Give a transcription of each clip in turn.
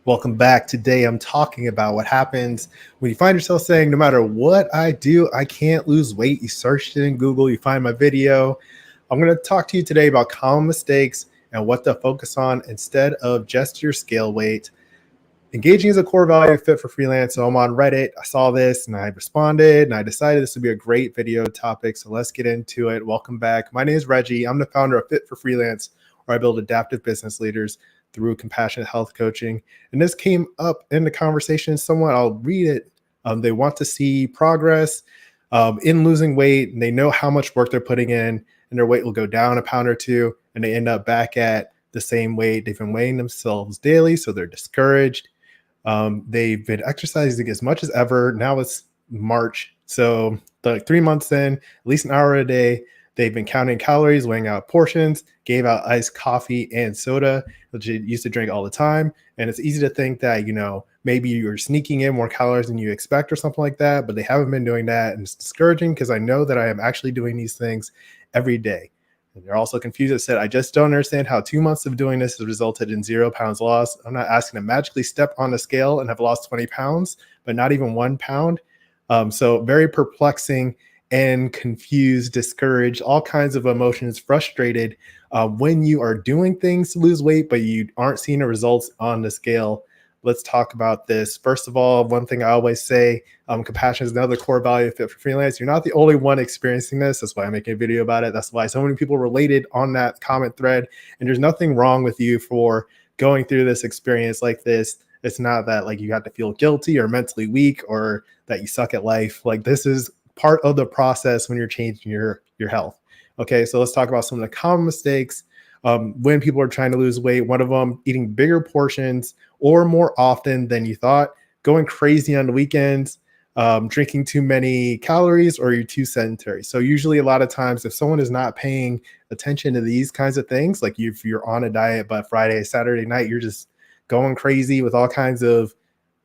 Welcome back. Today I'm talking about what happens when you find yourself saying, no matter what I do, I can't lose weight. You searched it in Google, you find my video. I'm going to talk to you today about common mistakes and what to focus on instead of just your scale weight. Engaging is a core value of Fit for Freelance. So I'm on Reddit. I saw this and I responded and I decided this would be a great video topic. So let's get into it. Welcome back. My name is Reggie. I'm the founder of Fit for Freelance, where I build adaptive business leaders through compassionate health coaching. And this came up in the conversation somewhat. I'll read it. They want to see progress in losing weight, and they know how much work they're putting in, and their weight will go down a pound or two, and they end up back at the same weight. They've been weighing themselves daily, so they're discouraged. They've been exercising as much as ever. Now it's March. So like 3 months in, at least an hour a day, they've been counting calories, weighing out portions, gave out iced coffee and soda, which they used to drink all the time. And it's easy to think that, maybe you're sneaking in more calories than you expect or something like that, but they haven't been doing that. And it's discouraging because I know that I am actually doing these things every day. And they're also confused. I said, I just don't understand how 2 months of doing this has resulted in 0 pounds lost. I'm not asking to magically step on the scale and have lost 20 pounds, but not even 1 pound. So very perplexing and confused, discouraged, all kinds of emotions, frustrated when you are doing things to lose weight, but you aren't seeing the results on the scale. Let's talk about this. First of all, one thing I always say, compassion is another core value of Fit for Freelance. You're not the only one experiencing this. That's why I'm making a video about it. That's why so many people related on that comment thread. And there's nothing wrong with you for going through this experience like this. It's not that like you have to feel guilty or mentally weak or that you suck at life. Like this is part of the process when you're changing your health. Okay, so let's talk about some of the common mistakes when people are trying to lose weight. One of them, eating bigger portions or more often than you thought, going crazy on the weekends, drinking too many calories, or you're too sedentary. So usually a lot of times if someone is not paying attention to these kinds of things, like if you're on a diet, but Friday, Saturday night, you're just going crazy with all kinds of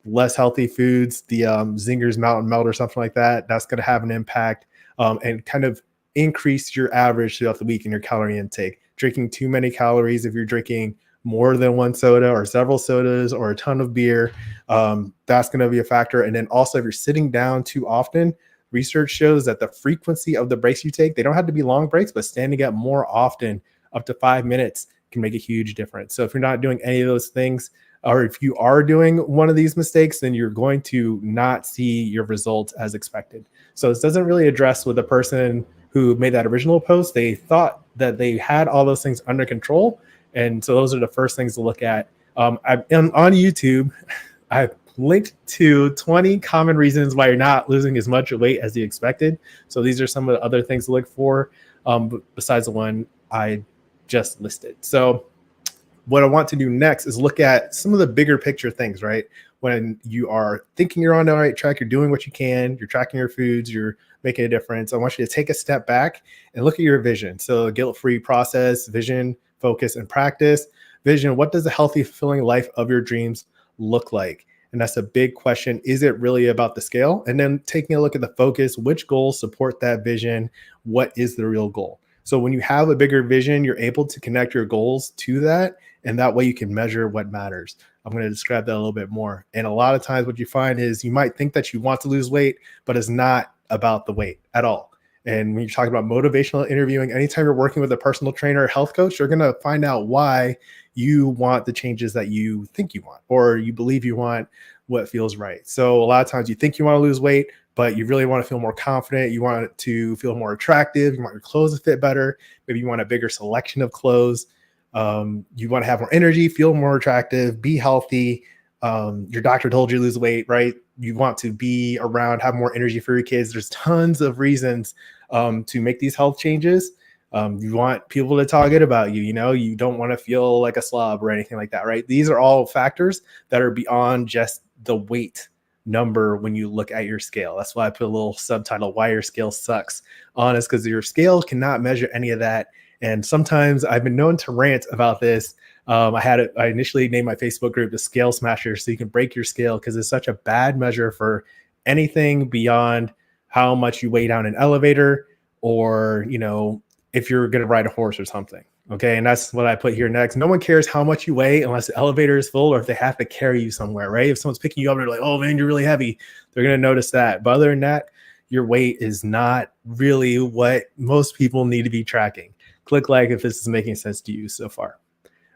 less healthy foods, the Zinger's Mountain Melt or something like that, that's going to have an impact and kind of increase your average throughout the week in your calorie intake. Drinking too many calories, if you're drinking more than one soda or several sodas or a ton of beer, that's going to be a factor. And then also if you're sitting down too often, research shows that the frequency of the breaks you take, they don't have to be long breaks, but standing up more often, up to 5 minutes, can make a huge difference. So if you're not doing any of those things, or if you are doing one of these mistakes, then you're going to not see your results as expected. So this doesn't really address with the person who made that original post. They thought that they had all those things under control. And so those are the first things to look at. On YouTube, I've linked to 20 common reasons why you're not losing as much weight as you expected. So these are some of the other things to look for besides the one I just listed. So what I want to do next is look at some of the bigger picture things, right? When you are thinking you're on the right track, you're doing what you can, you're tracking your foods, you're making a difference. I want you to take a step back and look at your vision. So guilt-free process, vision, focus, and practice. Vision, what does a healthy, fulfilling life of your dreams look like? And that's a big question. Is it really about the scale? And then taking a look at the focus, which goals support that vision? What is the real goal? So when you have a bigger vision, you're able to connect your goals to that. And that way you can measure what matters. I'm going to describe that a little bit more. And a lot of times what you find is you might think that you want to lose weight, but it's not about the weight at all. And when you're talking about motivational interviewing, anytime you're working with a personal trainer or health coach, you're going to find out why you want the changes that you think you want, or you believe you want what feels right. So a lot of times you think you want to lose weight, but you really want to feel more confident. You want to feel more attractive. You want your clothes to fit better. Maybe you want a bigger selection of clothes. You want to have more energy, feel more attractive, be healthy. Your doctor told you to lose weight, right? You want to be around, have more energy for your kids. There's tons of reasons to make these health changes. You want people to talk good about you. You don't want to feel like a slob or anything like that, right? These are all factors that are beyond just the weight number when you look at your scale. That's why I put a little subtitle, Why Your Scale Sucks, on is because your scale cannot measure any of that. And sometimes I've been known to rant about this. I initially named my Facebook group the Scale Smasher, so you can break your scale, because it's such a bad measure for anything beyond how much you weigh down an elevator, or if you're going to ride a horse or something. Okay, and that's what I put here next. No one cares how much you weigh unless the elevator is full or if they have to carry you somewhere, right? If someone's picking you up, they're like, oh man, you're really heavy. They're going to notice that. But other than that, your weight is not really what most people need to be tracking. Click like if this is making sense to you so far.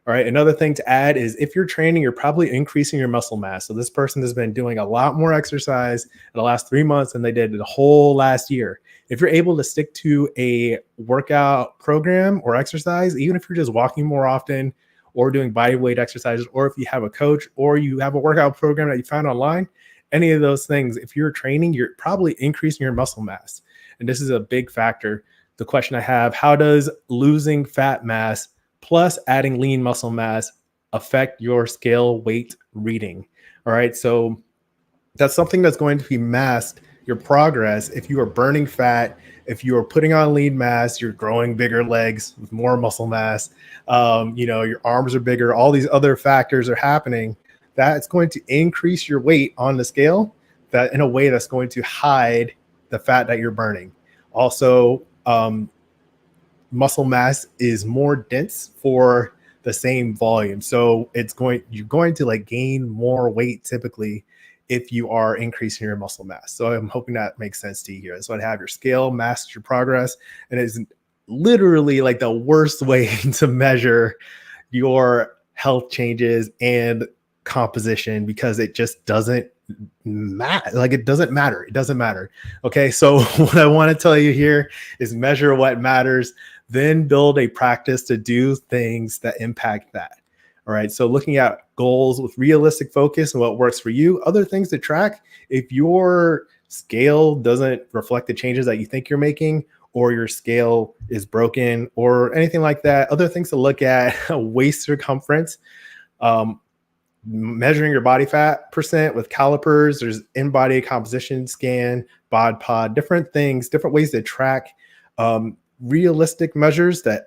All right. Another thing to add is if you're training, you're probably increasing your muscle mass. So this person has been doing a lot more exercise in the last 3 months than they did the whole last year. If you're able to stick to a workout program or exercise, even if you're just walking more often or doing body weight exercises, or if you have a coach or you have a workout program that you found online, any of those things, if you're training, you're probably increasing your muscle mass. And this is a big factor. The question I have, how does losing fat mass plus adding lean muscle mass affect your scale weight reading? All right. So that's something that's going to be masked your progress. If you are burning fat, if you are putting on lean mass, you're growing bigger legs with more muscle mass, your arms are bigger, all these other factors are happening. That's going to increase your weight on the scale that in a way that's going to hide the fat that you're burning. Also, muscle mass is more dense for the same volume. So you're going to like gain more weight typically if you are increasing your muscle mass. So I'm hoping that makes sense to you here. So I'd have your scale masks your progress, and it's literally like the worst way to measure your health changes and composition because it just doesn't matter. Like it doesn't matter. It doesn't matter. Okay. So what I want to tell you here is measure what matters, then build a practice to do things that impact that. All right. So looking at goals with realistic focus and what works for you, other things to track. If your scale doesn't reflect the changes that you think you're making, or your scale is broken or anything like that, other things to look at, waist circumference, measuring your body fat percent with calipers. There's in-body composition scan, bod pod, different things, different ways to track realistic measures that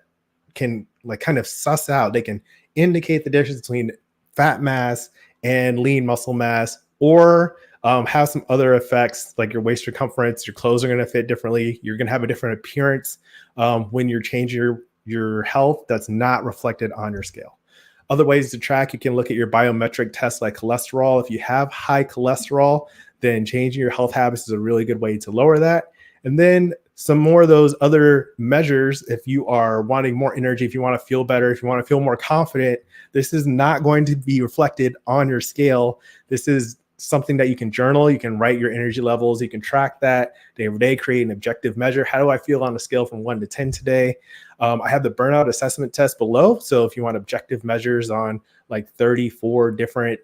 can like kind of suss out. They can indicate the difference between fat mass and lean muscle mass, or have some other effects like your waist circumference. Your clothes are going to fit differently. You're going to have a different appearance when you're changing your health that's not reflected on your scale. Other ways to track, you can look at your biometric tests like cholesterol. If you have high cholesterol, then changing your health habits is a really good way to lower that. And then some more of those other measures, if you are wanting more energy, if you want to feel better, if you want to feel more confident, this is not going to be reflected on your scale. This is something that you can journal. You can write your energy levels. You can track that day over day, create an objective measure. How do I feel on a scale from 1 to 10 today? I have the burnout assessment test below. So if you want objective measures on like 34 different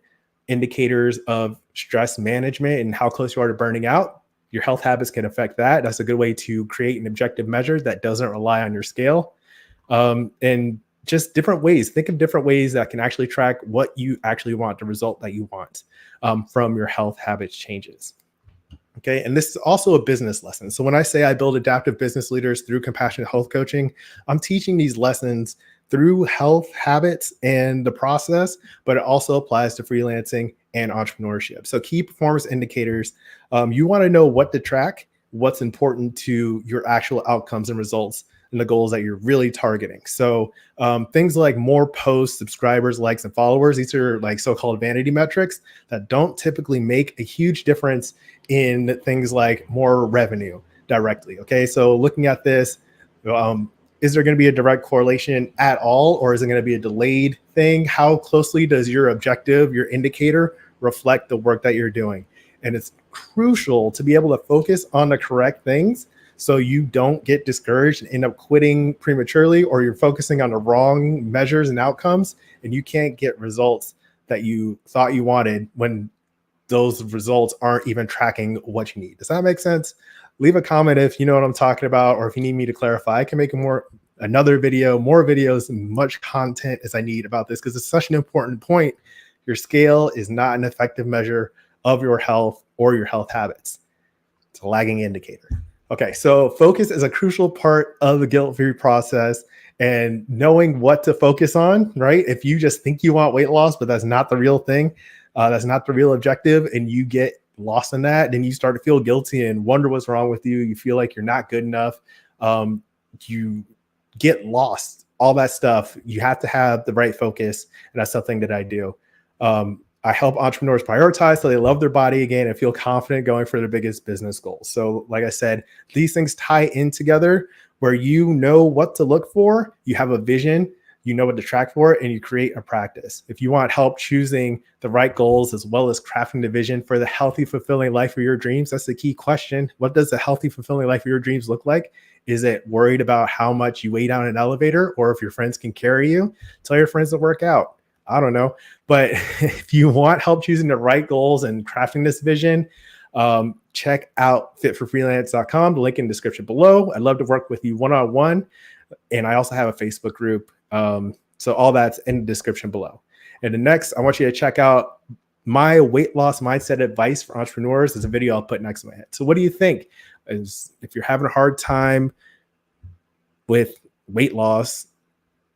indicators of stress management and how close you are to burning out, your health habits can affect that. That's a good way to create an objective measure that doesn't rely on your scale. And just different ways. Think of different ways that can actually track what you actually want, the result that you want from your health habits changes. Okay. And this is also a business lesson. So when I say I build adaptive business leaders through compassionate health coaching, I'm teaching these lessons through health habits and the process, but it also applies to freelancing and entrepreneurship. So key performance indicators, you want to know what to track, what's important to your actual outcomes and results and the goals that you're really targeting. So things like more posts, subscribers, likes, and followers, these are like so-called vanity metrics that don't typically make a huge difference in things like more revenue directly. Okay, so looking at this, is there going to be a direct correlation at all, or is it going to be a delayed thing? How closely does your objective, your indicator, reflect the work that you're doing? And it's crucial to be able to focus on the correct things so you don't get discouraged and end up quitting prematurely, or you're focusing on the wrong measures and outcomes, and you can't get results that you thought you wanted when those results aren't even tracking what you need. Does that make sense? Leave a comment if you know what I'm talking about, or if you need me to clarify. I can make another video, more videos, and much content as I need about this, because it's such an important point. Your scale is not an effective measure of your health or your health habits. It's a lagging indicator. Okay, so focus is a crucial part of the guilt-free process, and knowing what to focus on, right? If you just think you want weight loss, but that's not the real thing, that's not the real objective, and you get lost in that, then you start to feel guilty and wonder what's wrong with you. You feel like you're not good enough. You get lost all that stuff. You have to have the right focus, and that's something that I do. I help entrepreneurs prioritize so they love their body again and feel confident going for their biggest business goals. So, like I said, these things tie in together where you know what to look for, you have a vision, you know what to track for, and you create a practice. If you want help choosing the right goals as well as crafting the vision for the healthy, fulfilling life of your dreams, that's the key question. What does the healthy, fulfilling life of your dreams look like? Is it worried about how much you weigh down an elevator, or if your friends can carry you? Tell your friends to work out. I don't know. But if you want help choosing the right goals and crafting this vision, check out fitforfreelance.com, the link in the description below. I'd love to work with you one-on-one. And I also have a Facebook group. So all that's in the description below. And the next, I want you to check out my weight loss mindset advice for entrepreneurs. There's a video I'll put next to my head. So what do you think? If you're having a hard time with weight loss,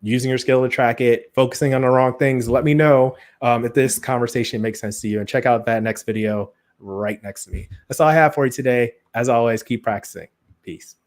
using your skill to track it, focusing on the wrong things, let me know if this conversation makes sense to you, and check out that next video right next to me. That's all I have for you today. As always, keep practicing. Peace.